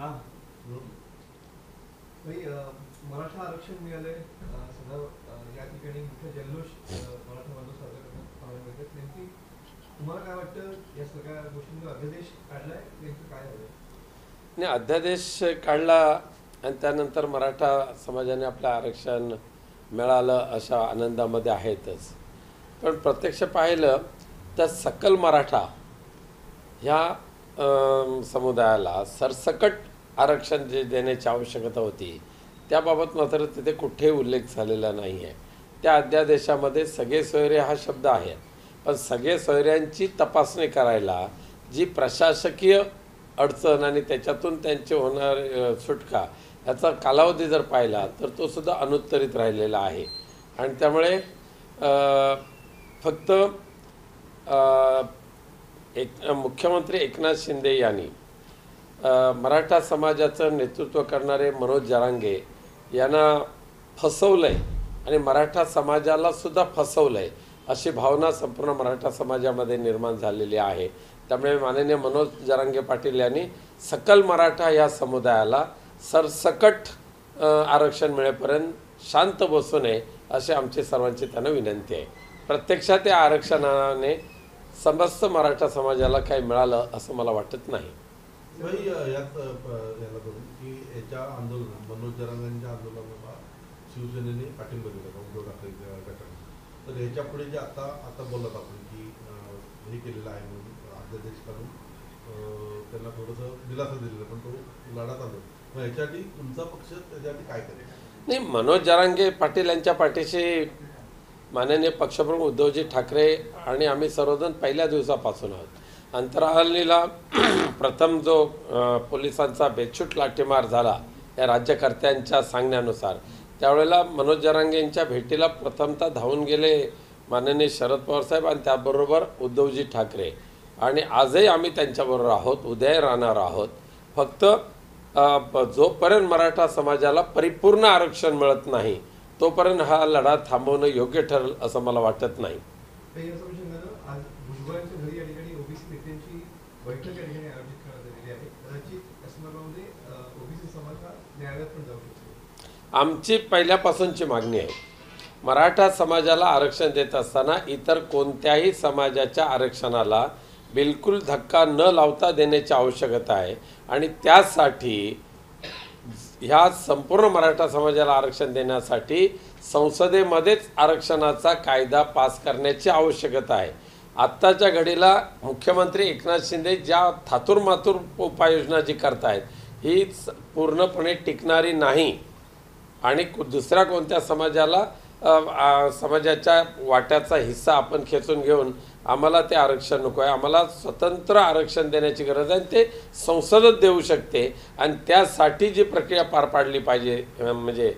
हां भाई मराठा आरक्षण मिळालंय सध्या या ठिकाणी मोठा जल्लोष मराठा बांधव साजरा करण्यात पाहायला मिळतात. नेमकी तुम्हाला काय वाटतं या सगळ्या गोष्टींवर अध्यादेश काढलाय नेमकं काय हवंय? नाही, अध्यादेश काढला आणि त्यानंतर मराठा समाजाने आपलं आरक्षण मिळालं अशा आनंदामध्ये आहेतच. पण प्रत्यक्ष पाहिलं तर सकल मराठा ह्या समुदायाला सरसकट आरक्षण जे देण्याची आवश्यकता होती त्याबाबत मात्र तिथे कुठेही उल्लेख झालेला नाही आहे. त्या अध्यादेशामध्ये सगळे सोयरे हा शब्द आहे, पण सगळे सोयऱ्यांची तपासणी करायला जी प्रशासकीय अडचण आणि त्याच्यातून त्यांचे होणार सुटका याचा कालावधी जर पाहिला तर तो सुद्धा अनुत्तरित राहिलेला आहे. आणि त्यामुळे फक्त मुख्यमंत्री एकनाथ शिंदे यांनी मराठा समाजाचं नेतृत्व करणारे मनोज जरांगे यांना फसवलं आहे आणि मराठा समाजाला सुद्धा फसवलं आहे अशी भावना संपूर्ण मराठा समाजामध्ये निर्माण झालेली आहे. त्यामुळे माननीय मनोज जरांगे पाटील यांनी सकल मराठा या समुदायाला सरसकट आरक्षण मिळेपर्यंत शांत बसू नये अशी आमची सर्वांची त्यांना विनंती आहे. प्रत्यक्षात या आरक्षणाने समस्त मराठा समाजाला काही मिळालं असं मला वाटत नाही. यात याला करून की याच्या आंदोलन मनोज जरांगेंच्या आंदोलनाला शिवसेनेने पाठिंबा दिला उद्धव ठाकरे गटाने. तर याच्या पुढे जे आता आता बोलत आपण की हे केलेलं आहे म्हणून अध्यादेश काढून त्यांना थोडंसं दिलासा दिलेला, पण तो लढा चालू. मग याच्यासाठी तुमचा पक्ष त्याच्यासाठी काय करेल? नाही, मनोज जरांगे पाटील यांच्या पाठीशी माननीय पक्षप्रमुख उद्धवजी ठाकरे आणि आम्ही सर्वजण पहिल्या दिवसापासून आहोत. अंतराळीला प्रथम जो पोलिसांचा बेछूट लाठीमार झाला या राज्यकर्त्यांच्या सांगण्यानुसार, त्यावेळेला मनोज जरांगे यांच्या भेटीला प्रथमतः धावून गेले माननीय शरद पवार साहेब आणि त्याबरोबर उद्धवजी ठाकरे. आणि आजही आम्ही त्यांच्याबरोबर आहोत, उद्याही राहणार आहोत. फक्त जोपर्यंत मराठा समाजाला परिपूर्ण आरक्षण मिळत नाही तोपर्यंत हा लढा थांबवणं योग्य ठरेल असं मला वाटत नाही. आज भुजबळांच्या घरी या ठिकाणी ओबीसी नेत्यांची बैठक या ठिकाणी आयोजित करण्यात आलेली आहे. कदाचित या संदर्भामध्ये ओबीसी समाज हा न्यायालयात पण जाऊ शकतो. आमची पहिल्यापासूनची मागणी आहे, मराठा समाजाला आरक्षण देत असताना इतर कोणत्याही समाजाच्या आरक्षणाला बिलकुल धक्का न लावता देण्याची आवश्यकता आहे. आणि त्यासाठी ह्या संपूर्ण मराठा समाजाला आरक्षण देण्यासाठी संसदेमध्येच आरक्षणाचा कायदा पास करण्याची आवश्यकता आहे. आत्ताच्या घडीला मुख्यमंत्री एकनाथ शिंदे ज्या थातुरमातुर उपाययोजना जी करतायत ही पूर्णपणे टिकणारी नाही. आणि दुसऱ्या कोणत्या समाजाला समाजाच्या वाट्याचा हिस्सा आपण खेचून घेऊन आम्हाला ते आरक्षण नको आहे. आम्हाला स्वतंत्र आरक्षण देण्याची गरज आहे, ते संसदच देऊ शकते. आणि त्यासाठी जी प्रक्रिया पार पाडली पाहिजे म्हणजे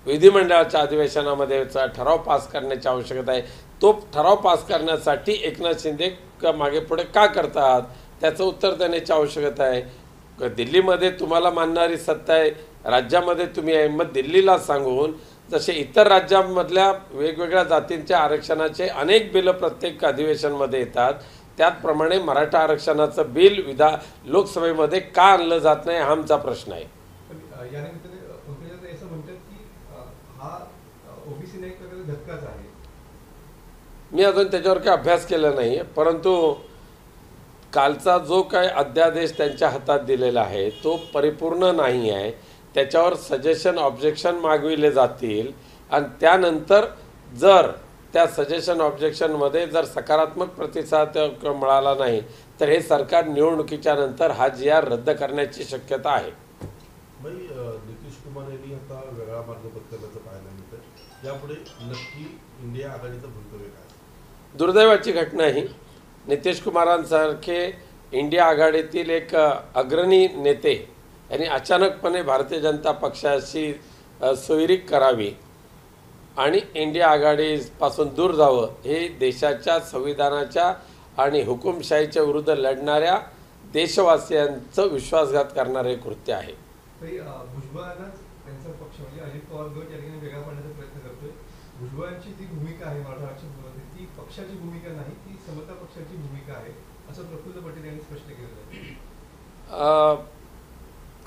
विधिमंडळाच्या अधिवेशनामध्ये ठराव पास करण्याची आवश्यकता आहे. तो ठराव पास करण्यासाठी एकनाथ शिंदे मागे पुढे का करतात त्याचं उत्तर देण्याची आवश्यकता आहे. दिल्लीमध्ये तुम्हाला मानणारी सत्ता आहे, राज्यामध्ये तुम्ही आहे, मग दिल्लीला सांगून जसे इतर राज्यांमधल्या वेगवेगळ्या जातींच्या आरक्षणाचे अनेक बिलं प्रत्येक अधिवेशनमध्ये येतात त्याचप्रमाणे मराठा आरक्षणाचं बिल लोकसभेमध्ये का आणलं जात नाही हा आमचा प्रश्न आहे. मी अजून त्याच्यावर काही अभ्यास केला नाही, परंतु कालचा जो काय अध्यादेश त्यांच्या हातात दिलेला आहे तो परिपूर्ण नाही आहे. त्याच्यावर सजेशन ऑब्जेक्शन मागविले जातील आणि त्यानंतर जर त्या सजेशन ऑब्जेक्शनमध्ये जर सकारात्मक प्रतिसाद मिळाला नाही तर हे सरकार निवडणुकीच्या नंतर हा GR रद्द करण्याची शक्यता आहे. नितीश कुमार यांनी आता वेगळा मार्ग पत्करल्याचं पाहायला मिळतं. यापुढे नक्की इंडिया आघाडीचं भवितव्य काय? दुर्दैवाची घटना ही. नितीश कुमारांसारखे इंडिया आघाडीतील एक अग्रणी नेते यांनी अचानकपणे भारतीय जनता पक्षाशी सोयरीक करावी आणि इंडिया आघाडीपासून दूर जावं हे देशाच्या संविधानाच्या आणि हुकुमशाहीच्या विरुद्ध लढणाऱ्या देशवासियांचं विश्वासघात करणारे कृत्य आहे. भुजबळांनाच त्यांचा पक्ष म्हणजे अजित पवार गट या ठिकाणी वेगळा पाडण्याचा प्रयत्न करतोय. भुजबळांची जी भूमिका आहे मराठा आरक्षणामध्ये ती पक्षाची भूमिका नाही, ती समता पक्षाची भूमिका आहे असं प्रफुल्ल पटेल यांनी स्पष्ट केलं आहे.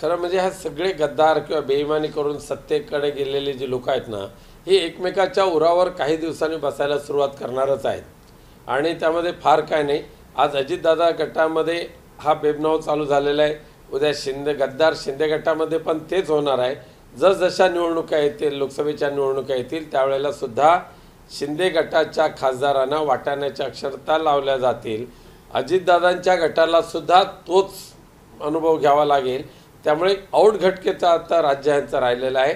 खरं म्हणजे हा सगळे गद्दार किंवा बेईमानी करून सत्तेकडे गेलेले जे लोक आहेत ना, हे एकमेकाच्या उरावर काही दिवसांनी बसायला सुरुवात करणारच आहेत. आणि त्यामध्ये फार काय नाही. आज अजितदादा गटामध्ये हा बेबनाव चालू झालेला आहे. उद्या गद्दार शिंदे गटामध्ये पण तेच होणार आहे. जसजशा निवडणुका येतील, लोकसभेच्या निवडणुका येतील, त्यावेळेला सुद्धा शिंदे गटाच्या खासदारांना वाटाण्याच्या अक्षरता लावल्या जातील. अजितदादांच्या गटाला सुद्धा तोच अनुभव घ्यावा लागेल. त्यामुळे औटघटकेचा आता राज्य यांचा राहिलेला आहे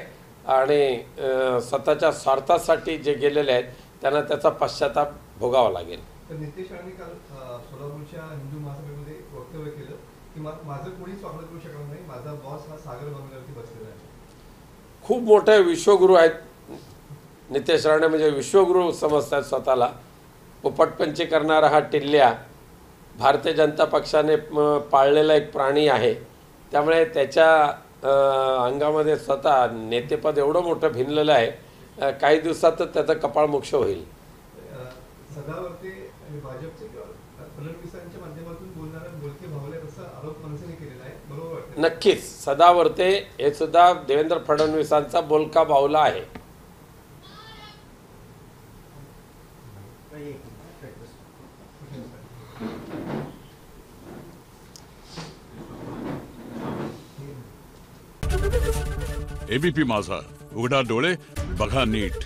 आणि स्वतःच्या स्वार्थासाठी जे गेलेले आहेत त्यांना त्याचा पश्चाताप भोगावा लागेल. तर नितेश राणे काल सोलापूरच्या हिंदू महासभेमध्ये वक्तव्य केलं की माझं कोणीच स्वागत करू शकणार नाही, माझा बॉस हा सागर बंगल्यावरती बसलेला आहे. खूप मोठे विश्वगुरू आहेत नितेश राणे, म्हणजे विश्वगुरू समजतात स्वतःला. पोपटपंची करणारा हा टिल्ल्या भारतीय जनता पक्षाने पाळलेला एक प्राणी आहे. त्यामुळे त्याच्या अंगामध्ये स्वतः नेतेपद एवढं मोठं भिनलेलं आहे, काही दिवसातच त्याचं कपाळ मोक्ष होईल. सदावर्ते आणि भाजपचे किंवा फडणवीसांच्या माध्यमातून बोलणारा बोलके भावले असा आरोप मनसेने केलेला आहे, बरोबर वाटतं? नक्कीच सदावर्ते हे सुद्धा देवेंद्र फडणवीसांचा बोलका बावला आहे. एबीपी माझा, उघडा डोळे बघा नीट.